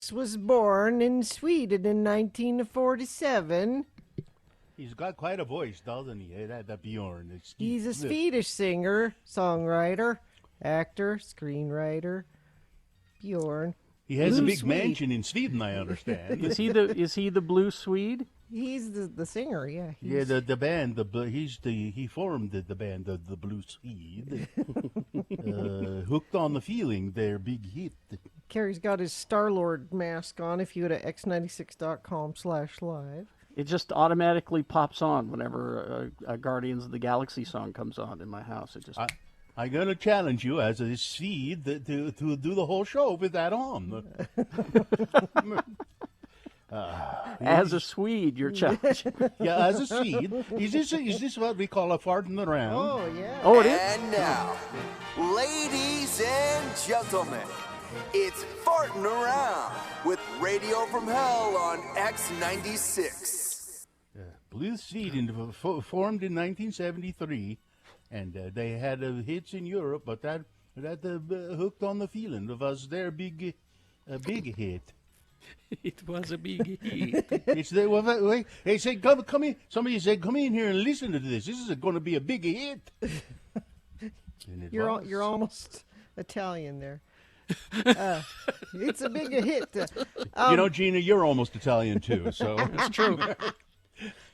Was born in Sweden in 1947. He's got quite a voice, doesn't he? That Bjorn. He's a Swedish singer, songwriter, actor, screenwriter. Bjorn. He has Blue a big Swede. mansion in Sweden, I understand. Is he the Blue Swede? He's the singer, yeah. Yeah, the band. He formed the band, the Blue Swede. Hooked on the Feeling, their big hit. Carrie's got his Star-Lord mask on if you go to x96.com/live. It just automatically pops on whenever a Guardians of the Galaxy song comes on in my house. It just. I'm going to challenge you as a Swede to do the whole show with that on. As a Swede, you're challenged. Yeah, as a Swede. Is this what we call a fartin' around? Oh, yeah. Oh, it is? And now, ladies and gentlemen, it's Fartin' Around with Radio from Hell on X96. Blue Swede formed in 1973, and they had hits in Europe, but that Hooked on the Feeling was their big hit. It was a big hit. Hey, say, come in. Somebody said, come in here and listen to this. This is going to be a big hit. You're almost Italian there. It's a big hit. Gina, you're almost Italian too, so It's true.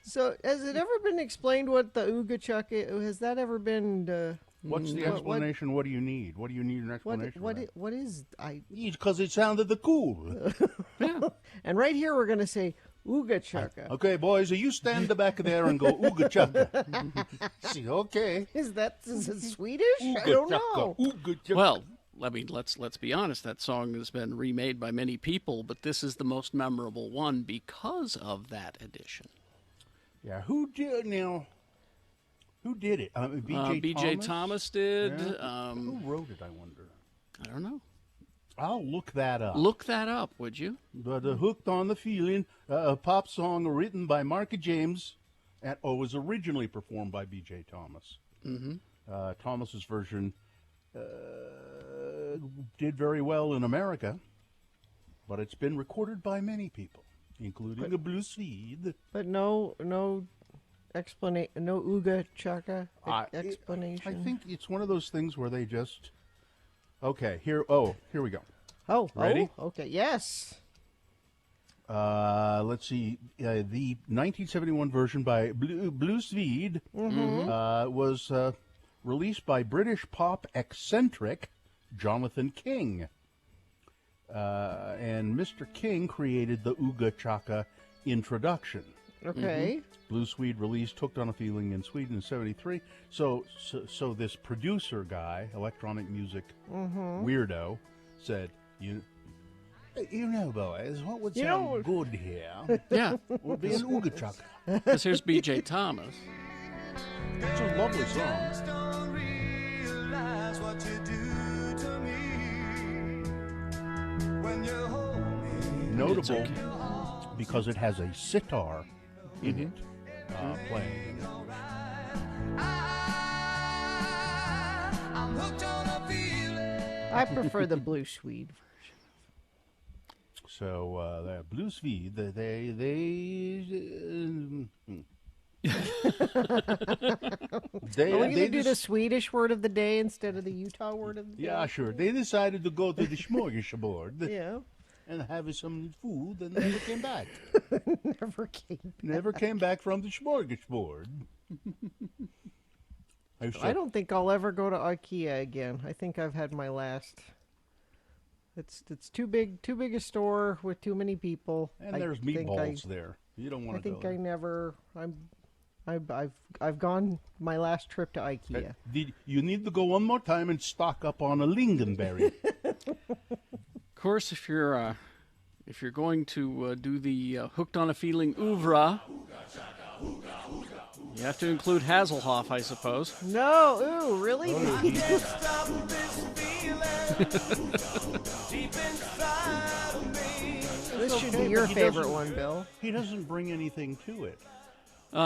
So, has it ever been explained what the Ooga Chuck is? Has that ever been... what's the explanation? What do you need? What do you need an explanation? What is... Because it sounded the cool. Yeah. And right here we're going to say Ooga Chucka. Okay, boys, you stand back there and go ooga chugga. See, okay. Is it Swedish? I Ooga don't chugga, know. ooga chugga. Well, I mean, let's be honest. That song has been remade by many people, but this is the most memorable one because of that edition. Yeah, who did it? B.J. Thomas did. Yeah. Who wrote it, I wonder? I don't know. I'll look that up. Look that up, would you? But Hooked on the Feeling, a pop song written by Mark James, and was originally performed by B.J. Thomas. Mm-hmm. Thomas's version did very well in America, but it's been recorded by many people, including a Blue Swede. But no explanation, no Ooga Chucka explanation. I think it's one of those things where they just... Okay, here we go. Oh, Ready? Oh, okay, yes. Let's see. The 1971 version by Blue Swede was released by British pop eccentric Jonathan King. And Mr. King created the Ooga Chaka introduction. Okay. Blue Swede released Hooked on a Feeling in Sweden in 73. So this producer guy, electronic music weirdo, said, you know, boys, what would sound good here Yeah, would be an Ooga Chaka. because here's B.J. Thomas. It's a lovely song. Notable because it has a sitar in it playing. I prefer the Blue Swede version. So that Blue Swede, they Are we going to do the Swedish word of the day instead of the Utah word of the day? Yeah, sure. They decided to go to the smorgasbord Yeah. and have some food and never came back. Never came back. From the smorgasbord. I don't think I'll ever go to IKEA again. I think I've had my last. It's too big a store with too many people. And there's meatballs there. You don't want to go. I think I never. I've gone my last trip to IKEA. You need to go one more time and stock up on a lingonberry. Of course, if you're going to do the Hooked on a Feeling oeuvre, you have to include Hasselhoff, I suppose. No, ooh, really? This should be your favorite one, Bill. He doesn't bring anything to it.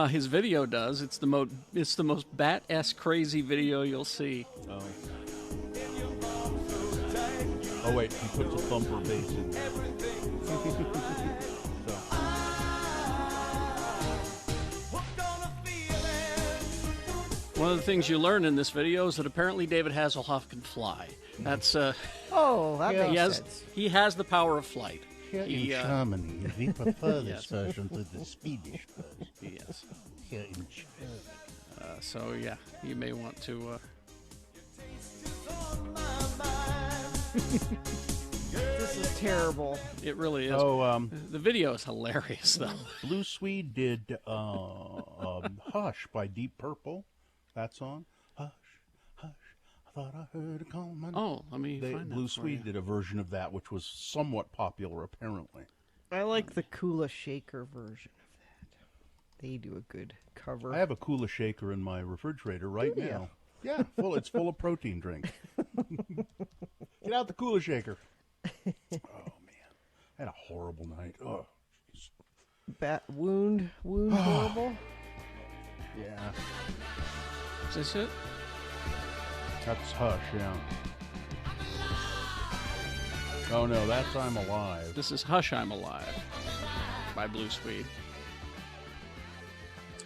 His video does. It's the most bat-esque crazy video you'll see. Oh wait, he puts a thumper bass in. of the things you learn in this video is that apparently David Hasselhoff can fly. That's Oh, that he makes has sense. he has the power of flight. Here He, in Germany, we prefer this Yes. version to the Swedish version. Yes. Here in Germany. So yeah, you may want to. This is terrible. It really is. Oh, The video is hilarious though. Blue Swede did Hush by Deep Purple. That song. Hush, hush, I thought I heard a coming. Oh, let me find Blue that for Swede you. did a version of that, which was somewhat popular, apparently. I like the Kula Shaker version of that. They do a good cover. I have a Kula shaker in my refrigerator right Do ya? now. Yeah, it's full of protein drink. Get out the Kula shaker. Oh man, I had a horrible night. Oh, jeez. Bat wound horrible. Yeah, Is this it? that's Hush. Yeah. Oh no, that's I'm Alive. This is Hush, I'm Alive by Blue Swede.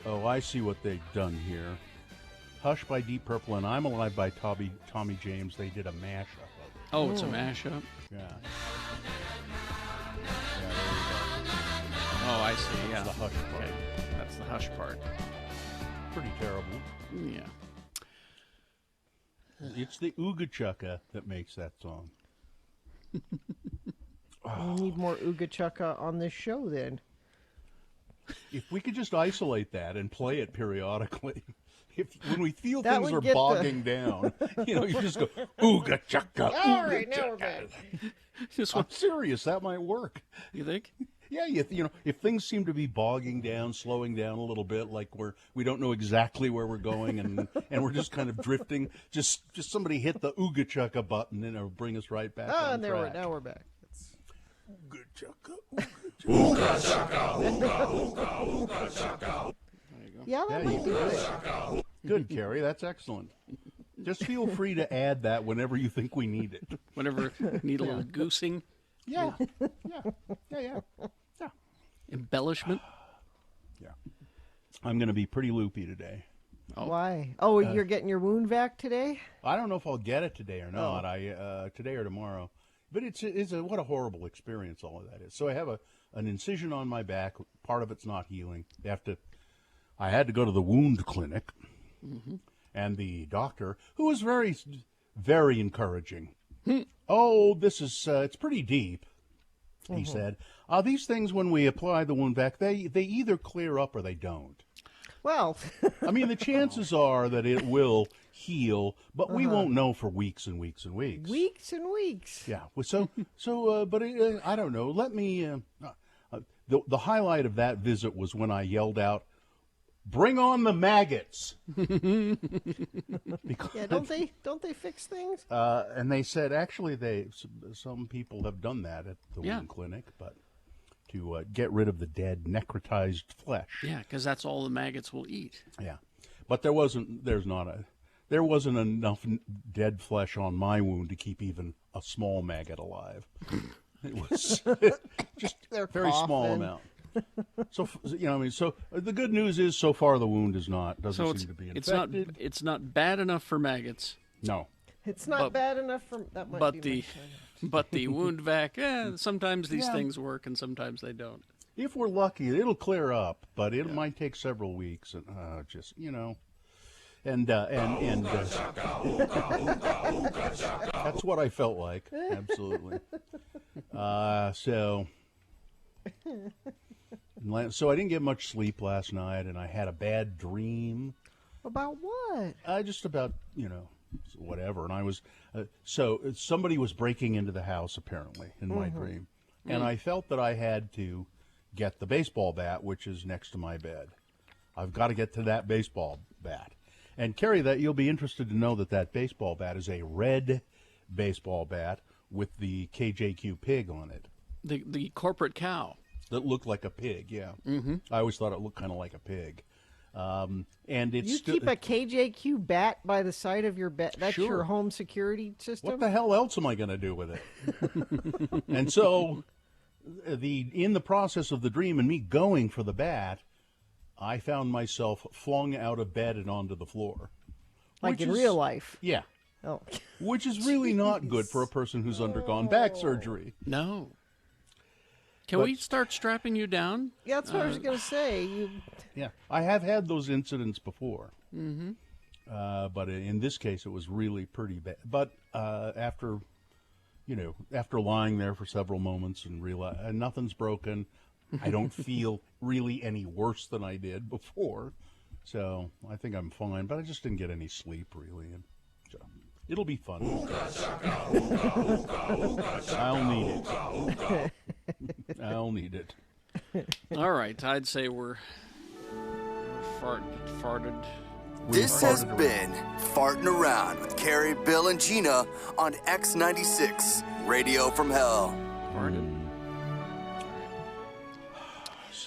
Oh, I see what they've done here. Hush by Deep Purple and I'm Alive by Tommy James. They did a mashup of it. Oh, it's a mashup. Yeah. Oh, I see. Yeah. That's the Hush part. Okay. That's the Hush part. Pretty terrible. Yeah. It's the Ooga Chucka that makes that song. We need more Ooga Chucka on this show then. If we could just isolate that and play it periodically, when we feel That things would are get the- bogging down, you just go Ooga Chucka. All Ooga right, now Chucka." we're back. Just I'm what serious. That might work. you think? Yeah, you know, if things seem to be bogging down, slowing down a little bit, like we don't know exactly where we're going, and we're just kind of drifting. Just somebody hit the Ooga Chucka button, and it'll bring us right back on And track. now we're back. It's- Ooga Chucka. Ooga Chucka. Yeah, that Yeah, might do it. Good, Carrie. That's excellent. Just feel free to add that whenever you think we need it. Whenever need a little goosing, Yeah. Yeah. embellishment. Yeah. I'm going to be pretty loopy today. Oh. Why? Oh, you're getting your wound vac today? I don't know if I'll get it today or not. Today or tomorrow. But it's what a horrible experience all of that is. So I have an incision on my back. Part of it's not healing. I had to go to the wound clinic, and the doctor, who was very, very encouraging. Oh, this is it's pretty deep. He said, these things when we apply the wound vac, they either clear up or they don't. Well, I mean, the chances are that it will heal, but we won't know for weeks and weeks and weeks. weeks and weeks. Yeah. But I don't know. Let me. The highlight of that visit was when I yelled out, "Bring on the maggots!" Because, Yeah, don't they fix things? and they said actually some people have done that at the Yeah. wound clinic, but to get rid of the dead necrotized flesh. Yeah, because that's all the maggots will eat. Yeah, but there wasn't enough dead flesh on my wound to keep even a small maggot alive. It was just a very small coughing. amount. So so the good news is so far the wound doesn't So seem to be infected. it's not bad enough for maggots, No, It's not But- bad enough for that. Might but be the my sign. but the wound vac. Sometimes these Yeah. things work and sometimes they don't. if we're lucky, it'll clear up, but it might take several weeks, and that's what I felt like. Absolutely. So I didn't get much sleep last night, and I had a bad dream. About what? Just about, whatever. And I was, so somebody was breaking into the house apparently in my dream. And I felt that I had to get the baseball bat, which is next to my bed. I've got to get to that baseball bat. And Carrie, that you'll be interested to know that baseball bat is a red baseball bat with the KJQ pig on it. The corporate cow. That looked like a pig, yeah. Mm-hmm. I always thought it looked kind of like a pig. And it's You keep a KJQ bat by the side of your bed. That's Sure. your home security system. What the hell else am I going to do with it? And so, in the process of the dream and me going for the bat, I found myself flung out of bed and onto the floor. Like Which in is- real life. Yeah. Oh. Which is really not good for a person who's undergone back surgery. No. Can But- we start strapping you down? Yeah, that's what I was going to say. Yeah, I have had those incidents before. But in this case, it was really pretty bad. But after lying there for several moments and realize nothing's broken, I don't feel really any worse than I did before. So I think I'm fine. But I just didn't get any sleep really, and so it'll be fun. I'll need it. I'll need it. All right, I'd say we're farted. This has farted been Fartin' Around with Carrie, Bill, and Gina on X96, Radio from Hell. Farted.